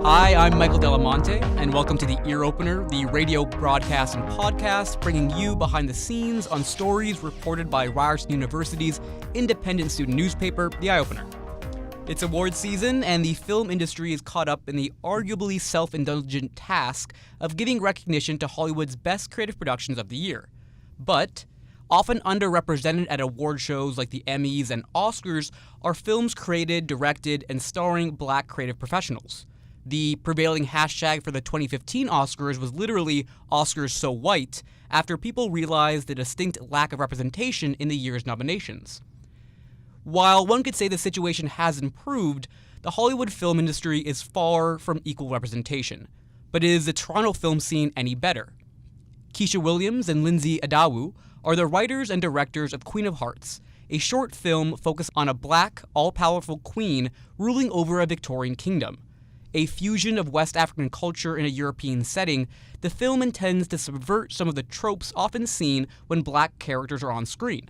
Hi, I'm Michael Delamonte, and welcome to the Earopener, the radio broadcast and podcast bringing you behind the scenes on stories reported by Ryerson University's independent student newspaper, the Eyeopener. It's award season, and the film industry is caught up in the arguably self-indulgent task of giving recognition to Hollywood's best creative productions of the year. But often underrepresented at award shows like the Emmys and Oscars are films created, directed, and starring Black creative professionals. The prevailing hashtag for the 2015 Oscars was literally Oscars So White, after people realized the distinct lack of representation in the year's nominations. While one could say the situation has improved, the Hollywood film industry is far from equal representation. But is the Toronto film scene any better? Keisha Williams and Lindsay Adawu are the writers and directors of Queen of Hearts, a short film focused on a Black, all-powerful queen ruling over a Victorian kingdom. A fusion of West African culture in a European setting, the film intends to subvert some of the tropes often seen when Black characters are on screen.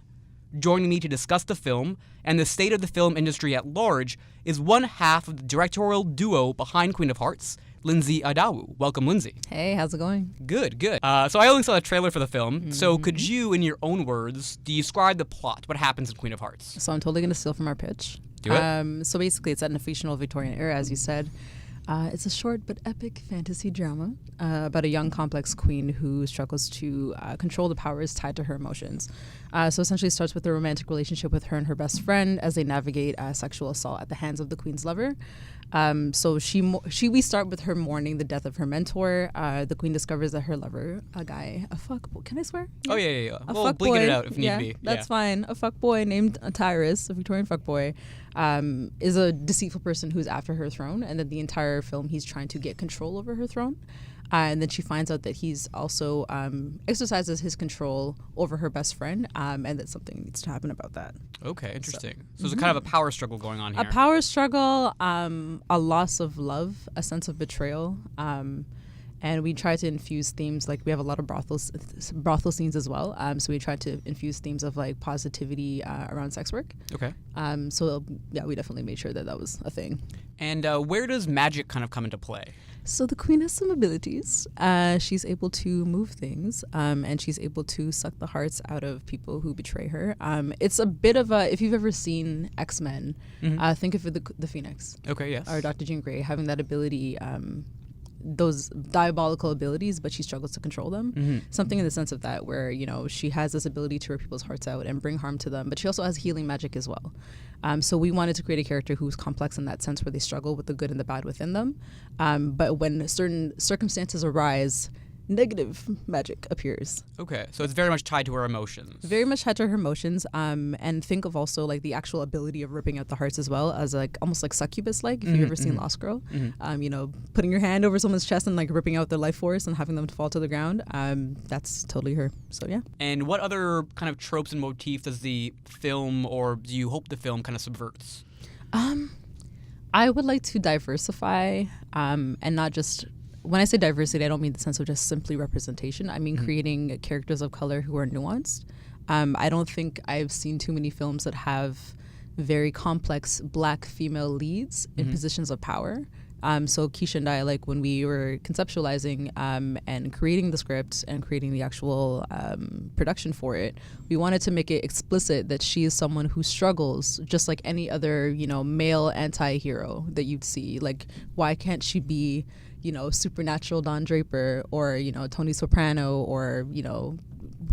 Joining me to discuss the film and the state of the film industry at large is one half of the directorial duo behind Queen of Hearts, Lindsay Adawu. Welcome, Lindsay. Hey, how's it going? Good. So I only saw the trailer for the film, so could you, in your own words, describe the plot, what happens in Queen of Hearts? So I'm totally going to steal from our pitch. Do it. So basically it's set in a fictional Victorian era, as you said. It's a short but epic fantasy drama about a young, complex queen who struggles to control the powers tied to her emotions. So essentially it starts with a romantic relationship with her and her best friend as they navigate sexual assault at the hands of the queen's lover. So we start with her mourning the death of her mentor. The queen discovers that her lover, a fuckboy, can I swear? Oh, yeah. We'll bleep it out if need be. That's fine. A fuckboy named Tyrus, a Victorian fuckboy, is a deceitful person who's after her throne, and then the entire film he's trying to get control over her throne. And then she finds out that he's also exercises his control over her best friend, and that something needs to happen about that. Okay, interesting. So there's kind of a power struggle going on here. A power struggle, a loss of love, a sense of betrayal, and we try to infuse themes, like we have a lot of brothel scenes as well. So we try to infuse themes of like positivity around sex work. Okay. So yeah, we definitely made sure that was a thing. And where does magic kind of come into play? So the queen has some abilities. She's able to move things, and she's able to suck the hearts out of people who betray her. It's a bit of a, if you've ever seen X-Men, think of the Phoenix. Okay, yes. Or Dr. Jean Grey having that ability, those diabolical abilities, but she struggles to control them. Something in the sense of that, where, you know, she has this ability to rip people's hearts out and bring harm to them, but she also has healing magic as well. So we wanted to create a character who's complex in that sense, where they struggle with the good and the bad within them. But when certain circumstances arise, negative magic appears. Okay, so it's very much tied to her emotions. Very much tied to her emotions, and think of also like the actual ability of ripping out the hearts as well, as like almost like succubus-like, if you've ever seen Lost Girl. You know, putting your hand over someone's chest and like ripping out their life force and having them fall to the ground. That's totally her. So yeah. And what other kind of tropes and motifs does the film, or do you hope the film kind of subverts? I would like to diversify, and not just. When I say diversity, I don't mean the sense of just simply representation. I mean creating characters of color who are nuanced. I don't think I've seen too many films that have very complex Black female leads in positions of power. So Keisha and I, like when we were conceptualizing and creating the script and creating the actual production for it, we wanted to make it explicit that she is someone who struggles just like any other, you know, male anti-hero that you'd see. Like, why can't she be, you know, supernatural Don Draper, or, you know, Tony Soprano, or, you know,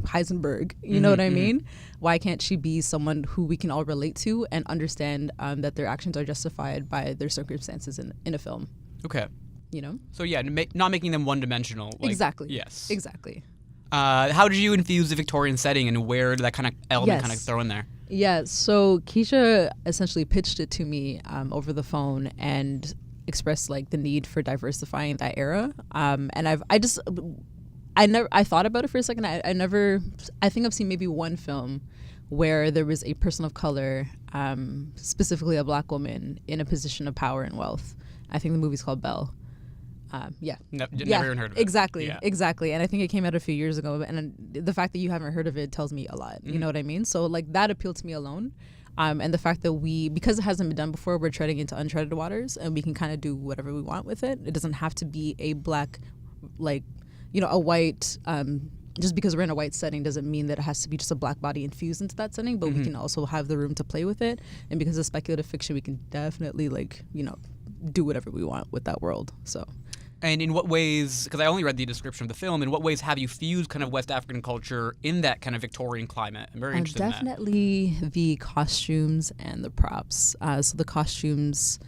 Heisenberg, you know what I mean? Why can't she be someone who we can all relate to and understand that their actions are justified by their circumstances in a film? Okay. You know? So yeah, not making them one-dimensional. Like, exactly. Yes. Exactly. How did you infuse the Victorian setting, and where did that kind of element kind of throw in there? Yeah, so Keisha essentially pitched it to me over the phone and expressed like the need for diversifying that era. And I thought about it for a second. I think I've seen maybe one film where there was a person of color, specifically a Black woman, in a position of power and wealth. I think the movie's called Belle. Never even heard of it. Exactly. And I think it came out a few years ago, and the fact that you haven't heard of it tells me a lot. You know what I mean? So like that appealed to me alone. And the fact that because it hasn't been done before, we're treading into uncharted waters, and we can kind of do whatever we want with it. It doesn't have to be a black, like, a white, just because we're in a white setting doesn't mean that it has to be just a black body infused into that setting, but we can also have the room to play with it. And because of speculative fiction, we can definitely, like, do whatever we want with that world. So. And in what ways, because I only read the description of the film, in what ways have you fused kind of West African culture in that kind of Victorian climate? I'm very interested in that. Definitely the costumes and the props. So the costumes,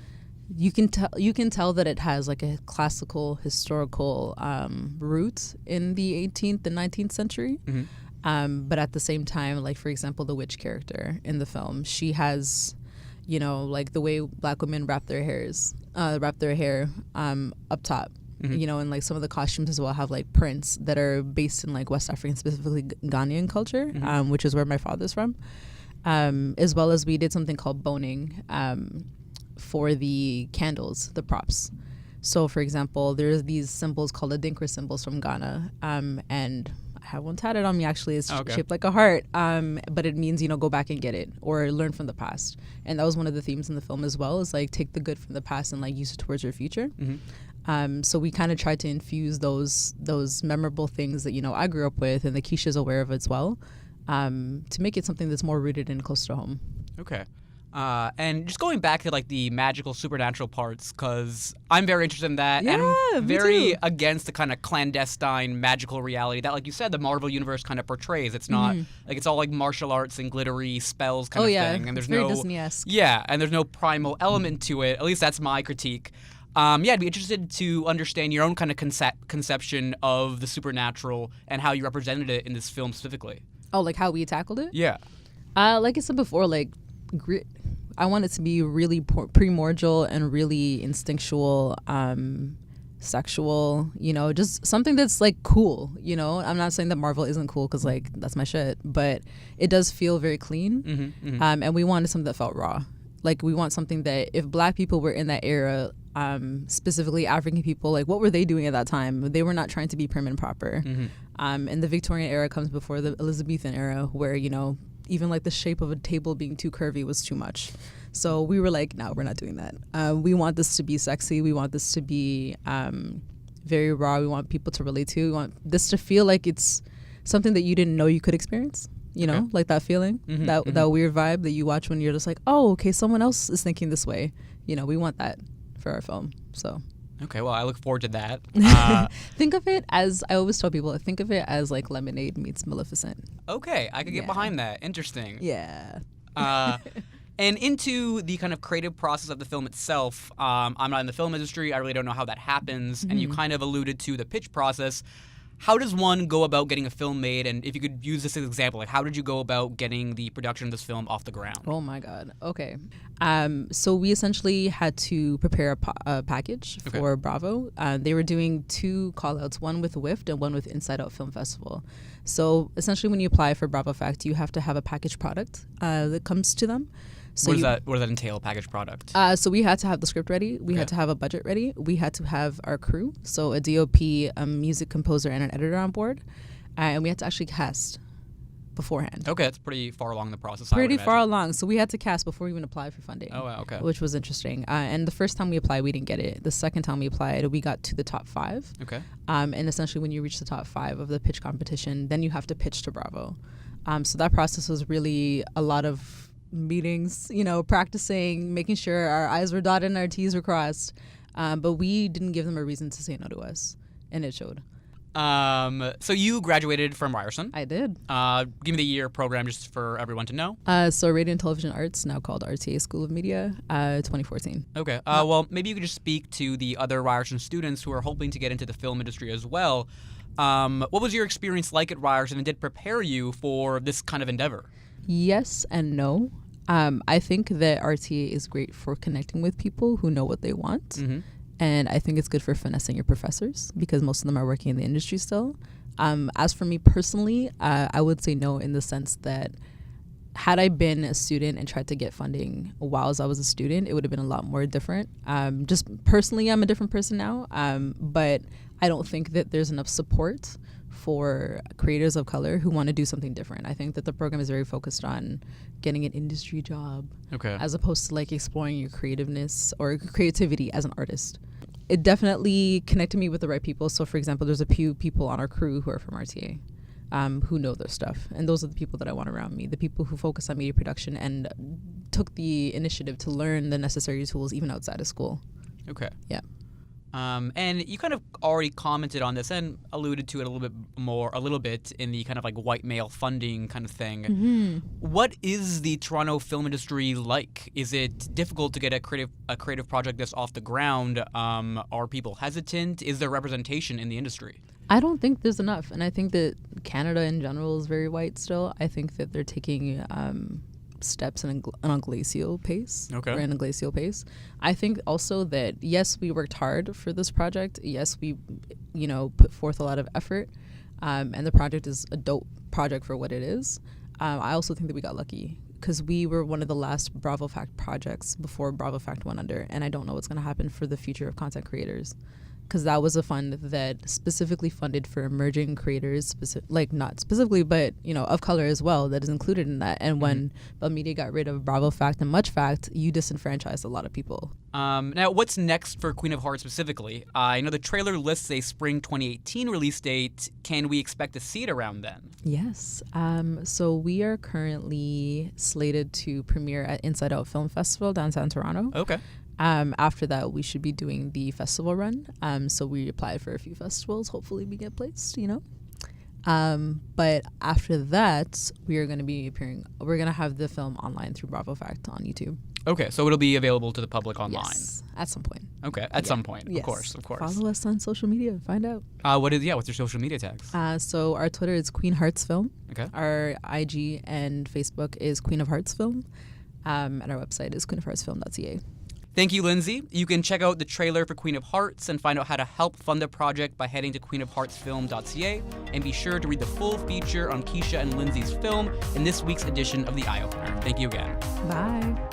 you can tell that it has like a classical historical root in the 18th and 19th century. But at the same time, like, for example, the witch character in the film, she has, like the way black women wrap their hair up top. And like some of the costumes as well have like prints that are based in like West African, specifically Ghanaian culture, which is where my father's from. As well as we did something called boning for the candles, the props. So for example, there's these symbols called Adinkra symbols from Ghana, and I have one tatted on me actually. It's shaped like a heart, but it means, go back and get it or learn from the past. And that was one of the themes in the film as well, is like take the good from the past and like use it towards your future. So we kind of tried to infuse those memorable things that, I grew up with and that Keisha's aware of as well, to make it something that's more rooted and close to home. Okay. And just going back to like the magical supernatural parts, because I'm very interested in that, and I'm very against the kind of clandestine magical reality that, like you said, the Marvel universe kind of portrays. It's not like it's all like martial arts and glittery spells kind of thing, and there's very no Disney-esque. and there's no primal element to it. At least that's my critique. I'd be interested to understand your own kind of conception of the supernatural and how you represented it in this film specifically. Oh, like how we tackled it? Yeah. Like I said before, like I want it to be really primordial and really instinctual, sexual, just something that's like cool, I'm not saying that Marvel isn't cool, because like that's my shit, but it does feel very clean. And we wanted something that felt raw. Like we want something that if black people were in that era, specifically African people, like what were they doing at that time? They were not trying to be prim and proper. And the Victorian era comes before the Elizabethan era, where, even like the shape of a table being too curvy was too much. So we were like, no, we're not doing that. We want this to be sexy. We want this to be very raw. We want people to relate to. We want this to feel like it's something that you didn't know you could experience. Like that feeling, that weird vibe that you watch when you're just like, oh, okay, someone else is thinking this way. We want that for our film. So. Okay, well, I look forward to that. Think of it as, I always tell people, think of it as like Lemonade meets Maleficent. Okay, I could get behind that. Interesting. Yeah. And into the kind of creative process of the film itself, I'm not in the film industry. I really don't know how that happens. And you kind of alluded to the pitch process. How does one go about getting a film made? And if you could use this as an example, like how did you go about getting the production of this film off the ground? Oh my God. Okay. So we essentially had to prepare a package for Bravo. They were doing 2 call-outs, one with WIFT and one with Inside Out Film Festival. So essentially when you apply for Bravo Fact, you have to have a packaged product that comes to them. So what does that entail, packaged product? So we had to have the script ready. We had to have a budget ready. We had to have our crew, so a DOP, a music composer, and an editor on board. And we had to actually cast beforehand. Okay, that's pretty far along the process. Pretty far along. So we had to cast before we even applied for funding. Oh, wow, okay. Which was interesting. And the first time we applied, we didn't get it. The second time we applied, we got to the top 5. Okay. And essentially when you reach the top 5 of the pitch competition, then you have to pitch to Bravo. So that process was really a lot of meetings, practicing, making sure our I's were dotted and our T's were crossed. But we didn't give them a reason to say no to us. And it showed. So you graduated from Ryerson. I did. Give me the year program just for everyone to know. So Radio and Television Arts, now called RTA School of Media, 2014. Okay. Well, maybe you could just speak to the other Ryerson students who are hoping to get into the film industry as well. What was your experience like at Ryerson, and did it prepare you for this kind of endeavor? Yes and no. I think that RTA is great for connecting with people who know what they want. And I think it's good for finessing your professors because most of them are working in the industry still. As for me personally, I would say no, in the sense that had I been a student and tried to get funding while I was a student, it would have been a lot more different. Just personally, I'm a different person now. But I don't think that there's enough support for creators of color who want to do something different. I think that the program is very focused on getting an industry job, as opposed to like exploring your creativeness or creativity as an artist. It definitely connected me with the right people. So, for example, there's a few people on our crew who are from RTA, who know their stuff. And those are the people that I want around me, the people who focus on media production and took the initiative to learn the necessary tools even outside of school. Okay. Yeah. And you kind of already commented on this and alluded to it a little bit in the kind of like white male funding kind of thing. Mm-hmm. What is the Toronto film industry like? Is it difficult to get a creative project that's off the ground? Are people hesitant? Is there representation in the industry? I don't think there's enough. And I think that Canada in general is very white still. I think that they're taking steps in a glacial pace. Okay. Or in a glacial pace. I think also that, yes, we worked hard for this project. Yes, we, put forth a lot of effort. And the project is a dope project for what it is. I also think that we got lucky because we were one of the last Bravo Fact projects before Bravo Fact went under. And I don't know what's going to happen for the future of content creators. Because that was a fund that specifically funded for emerging creators, not specifically, but, of color as well, that is included in that. And when Bell Media got rid of Bravo Fact and Much Fact, you disenfranchised a lot of people. Now, what's next for Queen of Hearts specifically? I know the trailer lists a spring 2018 release date. Can we expect to see it around then? Yes. So we are currently slated to premiere at Inside Out Film Festival downtown Toronto. Okay. After that, we should be doing the festival run. So we applied for a few festivals. Hopefully we get placed, But after that, we are going to be appearing. We're going to have the film online through Bravo Fact on YouTube. Okay, so it'll be available to the public online. Yes, at some point. Okay, at some point. Yes. Of course. Follow us on social media. Find out. What's your social media tags? So our Twitter is Queen Hearts Film. Okay. Our IG and Facebook is Queen of Hearts Film. And our website is queenofheartsfilm.ca. Thank you, Lindsay. You can check out the trailer for Queen of Hearts and find out how to help fund the project by heading to queenofheartsfilm.ca. And be sure to read the full feature on Keisha and Lindsay's film in this week's edition of The Eyeopener. Thank you again. Bye.